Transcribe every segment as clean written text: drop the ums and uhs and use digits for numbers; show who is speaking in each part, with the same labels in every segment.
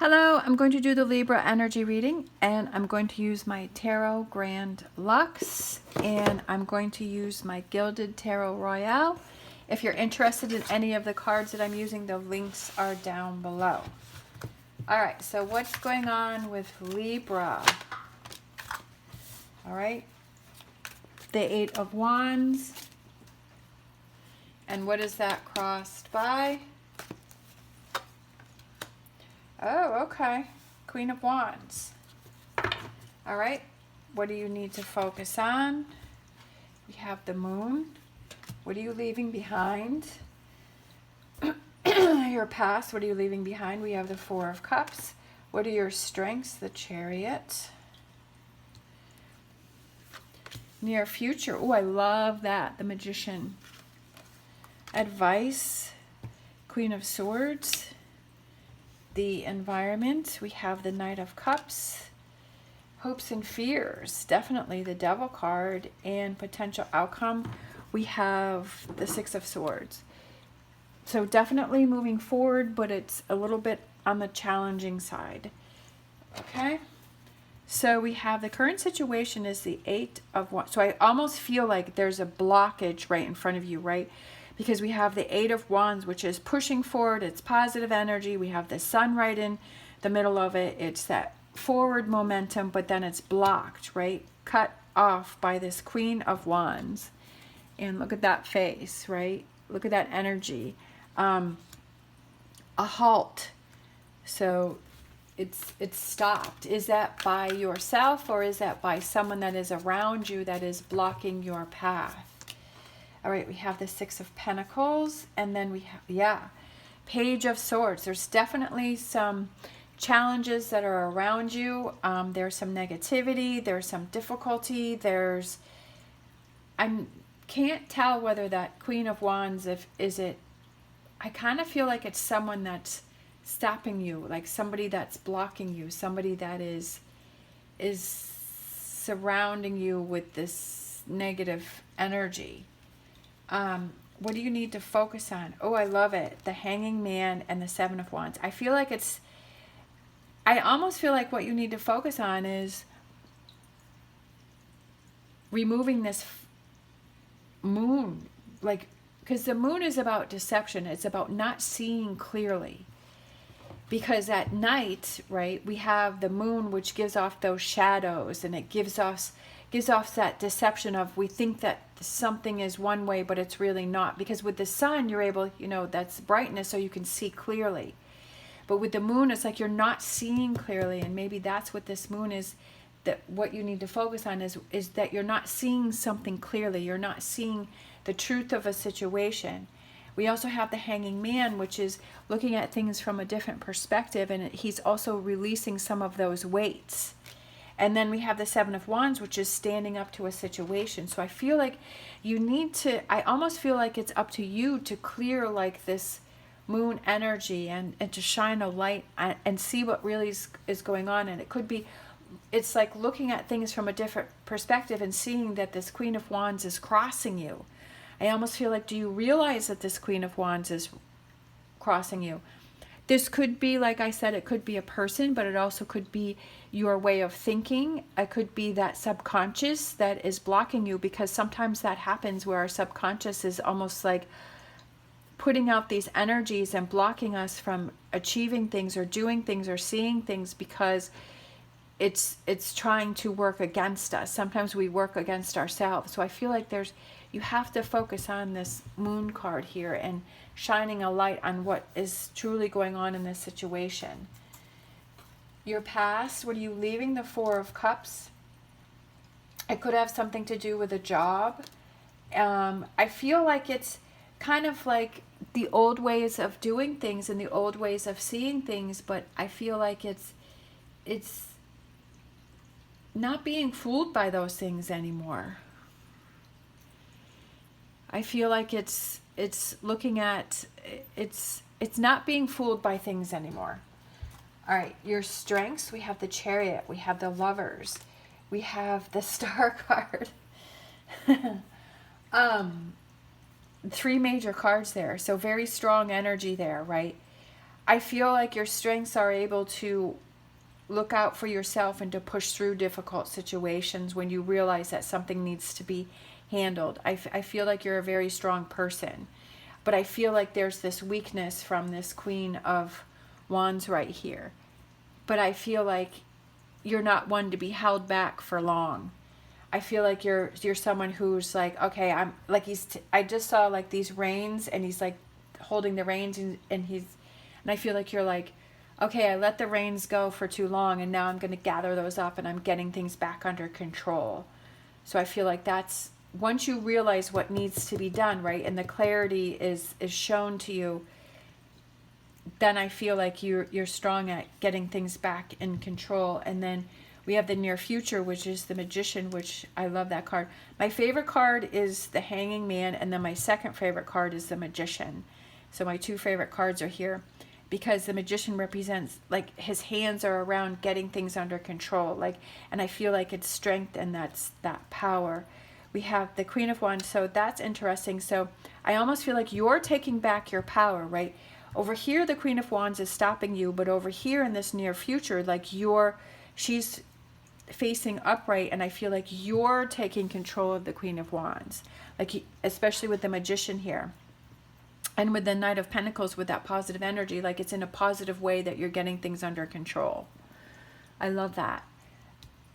Speaker 1: Hello, I'm going to do the Libra energy reading, and I'm going to use my Tarot Grand Luxe, and I'm going to use my Gilded Tarot Royale. If you're interested in any of the cards that I'm using, the links are down below. Alright, so what's going on with Libra? Alright, the Eight of Wands, and what is that crossed by? Oh, okay. Queen of Wands. All right. What do you need to focus on? We have the Moon. What are you leaving behind? Your past. What are you leaving behind? We have the Four of Cups. What are your strengths? The Chariot. Near future. Oh, I love that. The Magician. Advice. Queen of Swords. The environment, we have the Knight of Cups, hopes and fears, definitely the Devil card, and potential outcome, we have the Six of Swords. So definitely moving forward, but it's a little bit on the challenging side. Okay, so we have the current situation is the Eight of Wands. So I almost feel like there's a blockage right in front of you, right? Because we have the Eight of Wands, which is pushing forward. It's positive energy. We have the Sun right in the middle of it. It's that forward momentum, but then it's blocked, right? Cut off by this Queen of Wands. And look at that face, right? Look at that energy. A halt. So it's stopped. Is that by yourself, or is that by someone that is around you that is blocking your path? All right, we have the Six of Pentacles, and then we have, Page of Swords. There's definitely some challenges that are around you. There's some negativity. There's some difficulty. I can't tell whether that Queen of Wands, I kind of feel like it's someone that's stopping you, like somebody that's blocking you, somebody that is surrounding you with this negative energy. What do you need to focus on? Oh, I love it. The Hanging Man and the Seven of Wands. I almost feel like what you need to focus on is removing this moon. Like, because the moon is about deception. It's about not seeing clearly. Because at night, right, we have the moon, which gives off those shadows, and it gives off that deception of, we think that something is one way, but it's really not. Because with the sun, you're able, that's brightness, so you can see clearly. But with the moon, it's like you're not seeing clearly, and maybe that's what this moon is, that what you need to focus on is that you're not seeing something clearly. You're not seeing the truth of a situation. We also have the Hanging Man, which is looking at things from a different perspective, and he's also releasing some of those weights. And then we have the Seven of Wands, which is standing up to a situation. So I feel like I almost feel like it's up to you to clear like this moon energy and to shine a light and see what really is going on. And it's like looking at things from a different perspective and seeing that this Queen of Wands is crossing you. I almost feel like, do you realize that this Queen of Wands is crossing you? This could be, like I said, it could be a person, but it also could be your way of thinking. It could be that subconscious that is blocking you, because sometimes that happens where our subconscious is almost like putting out these energies and blocking us from achieving things or doing things or seeing things, because it's trying to work against us. Sometimes we work against ourselves. So I feel like you have to focus on this moon card here and shining a light on what is truly going on in this situation. Your past, what are you leaving? The Four of Cups. It could have something to do with a job. I feel like it's kind of like the old ways of doing things and the old ways of seeing things, but I feel like it's not being fooled by those things anymore. I feel like it's not being fooled by things anymore. All right, your strengths, we have the Chariot, we have the Lovers, we have the Star card. Three major cards there, so very strong energy there, right? I feel like your strengths are able to look out for yourself and to push through difficult situations when you realize that something needs to be handled. I feel like you're a very strong person, but I feel like there's this weakness from this Queen of Wands right here. But I feel like you're not one to be held back for long. I feel like you're someone who's like, okay, I'm like I just saw like these reins, and he's like holding the reins, and I feel like you're like, okay, I let the reins go for too long, and now I'm going to gather those up, and I'm getting things back under control. So I feel like that's, once you realize what needs to be done, right, and the clarity is shown to you, then I feel like you're strong at getting things back in control. And then we have the near future, which is the Magician, which I love that card. My favorite card is the Hanging Man, and then my second favorite card is the Magician. So my two favorite cards are here, because the Magician represents, like, his hands are around getting things under control, like, and I feel like it's strength, and that's that power. We have the Queen of Wands, so that's interesting. So I almost feel like you're taking back your power, right? Over here, the Queen of Wands is stopping you, but over here in this near future, like, she's facing upright, and I feel like you're taking control of the Queen of Wands, like, especially with the Magician here. And with the Knight of Pentacles, with that positive energy, like, it's in a positive way that you're getting things under control. I love that.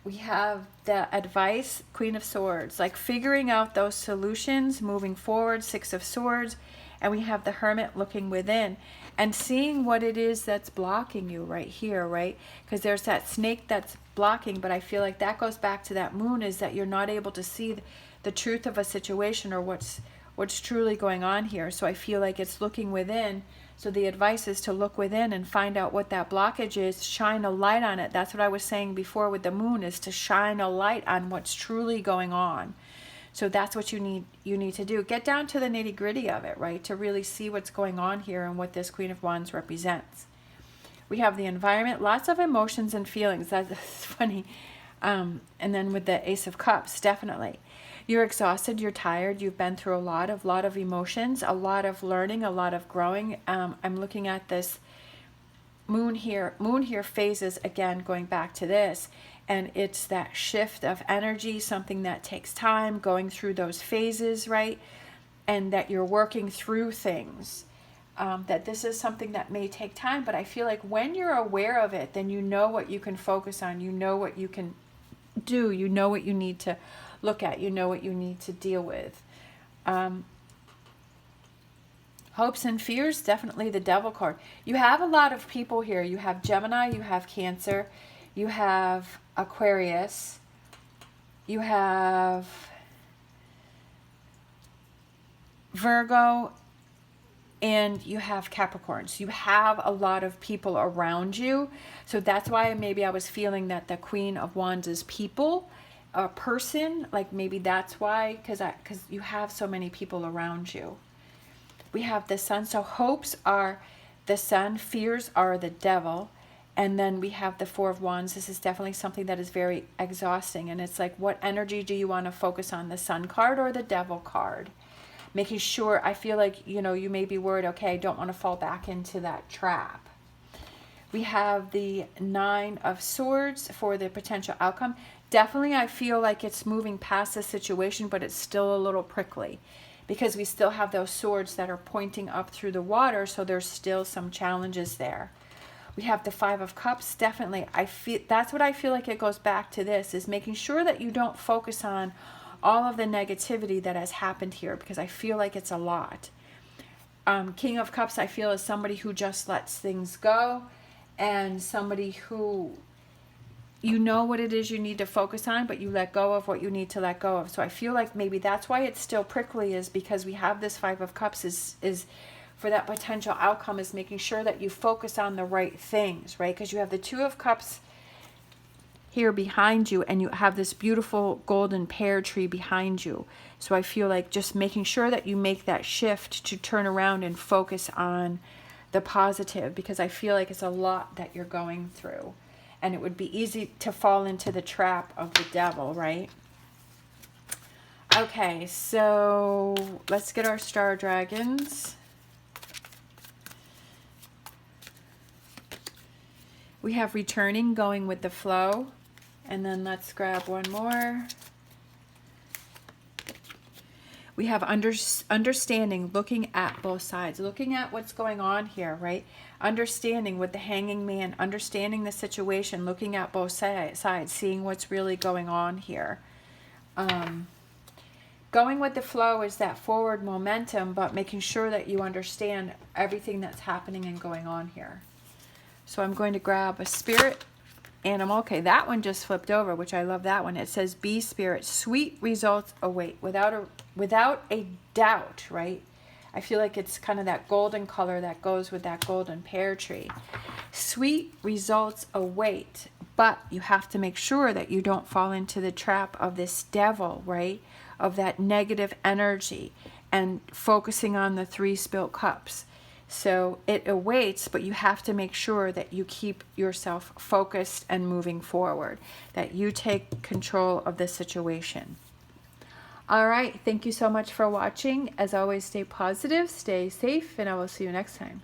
Speaker 1: We have the advice, Queen of Swords, like figuring out those solutions, moving forward, Six of Swords. And we have the Hermit looking within and seeing what it is that's blocking you right here, right? Because there's that snake that's blocking, but I feel like that goes back to that Moon, is that you're not able to see the truth of a situation, or what's truly going on here. So I feel like it's looking within. So the advice is to look within and find out what that blockage is, shine a light on it. That's what I was saying before with the Moon, is to shine a light on what's truly going on. So that's what you need to do. Get down to the nitty-gritty of it, right? To really see what's going on here and what this Queen of Wands represents. We have the environment, lots of emotions and feelings. That's funny. And then with the Ace of Cups, definitely. You're exhausted, you're tired, you've been through a lot of emotions, a lot of learning, a lot of growing. I'm looking at this Moon here phases, again, going back to this, and it's that shift of energy, something that takes time, going through those phases, right? And that you're working through things. That this is something that may take time, but I feel like when you're aware of it, then you know what you can focus on, you know what you can do, you know what you need to look at, you know what you need to deal with. Hopes and fears, definitely the Devil card. You have a lot of people here. You have Gemini, you have Cancer, you have Aquarius, you have Virgo, and you have Capricorns. You have a lot of people around you. So that's why maybe I was feeling that the Queen of Wands is people, a person, like maybe that's why, because you have so many people around you. We have the Sun. So hopes are the Sun, fears are the Devil, and then we have the Four of Wands. This is definitely something that is very exhausting, and it's like, what energy do you want to focus on, the Sun card or the Devil card? Making sure, I feel like, you know, you may be worried, okay, I don't want to fall back into that trap. We have the Nine of Swords for the potential outcome. Definitely, I feel like it's moving past the situation, but it's still a little prickly, because we still have those swords that are pointing up through the water, so there's still some challenges there. We have the Five of Cups. Definitely, I feel that's what I feel like it goes back to. This is making sure that you don't focus on all of the negativity that has happened here, because I feel like it's a lot. King of Cups, I feel, is somebody who just lets things go, and somebody who, you know what it is you need to focus on, but you let go of what you need to let go of. So I feel like maybe that's why it's still prickly, is because we have this Five of Cups is for that potential outcome, is making sure that you focus on the right things, right? Because you have the Two of Cups here behind you, and you have this beautiful golden pear tree behind you. So I feel like just making sure that you make that shift to turn around and focus on the positive, because I feel like it's a lot that you're going through. And it would be easy to fall into the trap of the Devil, right? Okay, so let's get our star dragons. We have returning, going with the flow. And then let's grab one more. We have understanding, looking at both sides, looking at what's going on here, right? Understanding with the Hanging Man, understanding the situation, looking at both sides, seeing what's really going on here. Going with the flow is that forward momentum, but making sure that you understand everything that's happening and going on here. So I'm going to grab a spirit animal. Okay, that one just flipped over, which I love that one. It says, be spirit, sweet results await. Without a doubt, right? I feel like it's kind of that golden color that goes with that golden pear tree. Sweet results await, but you have to make sure that you don't fall into the trap of this devil, right? Of that negative energy and focusing on the 3 spilt cups. So it awaits, but you have to make sure that you keep yourself focused and moving forward, that you take control of the situation. All right, thank you so much for watching. As always, stay positive, stay safe, and I will see you next time.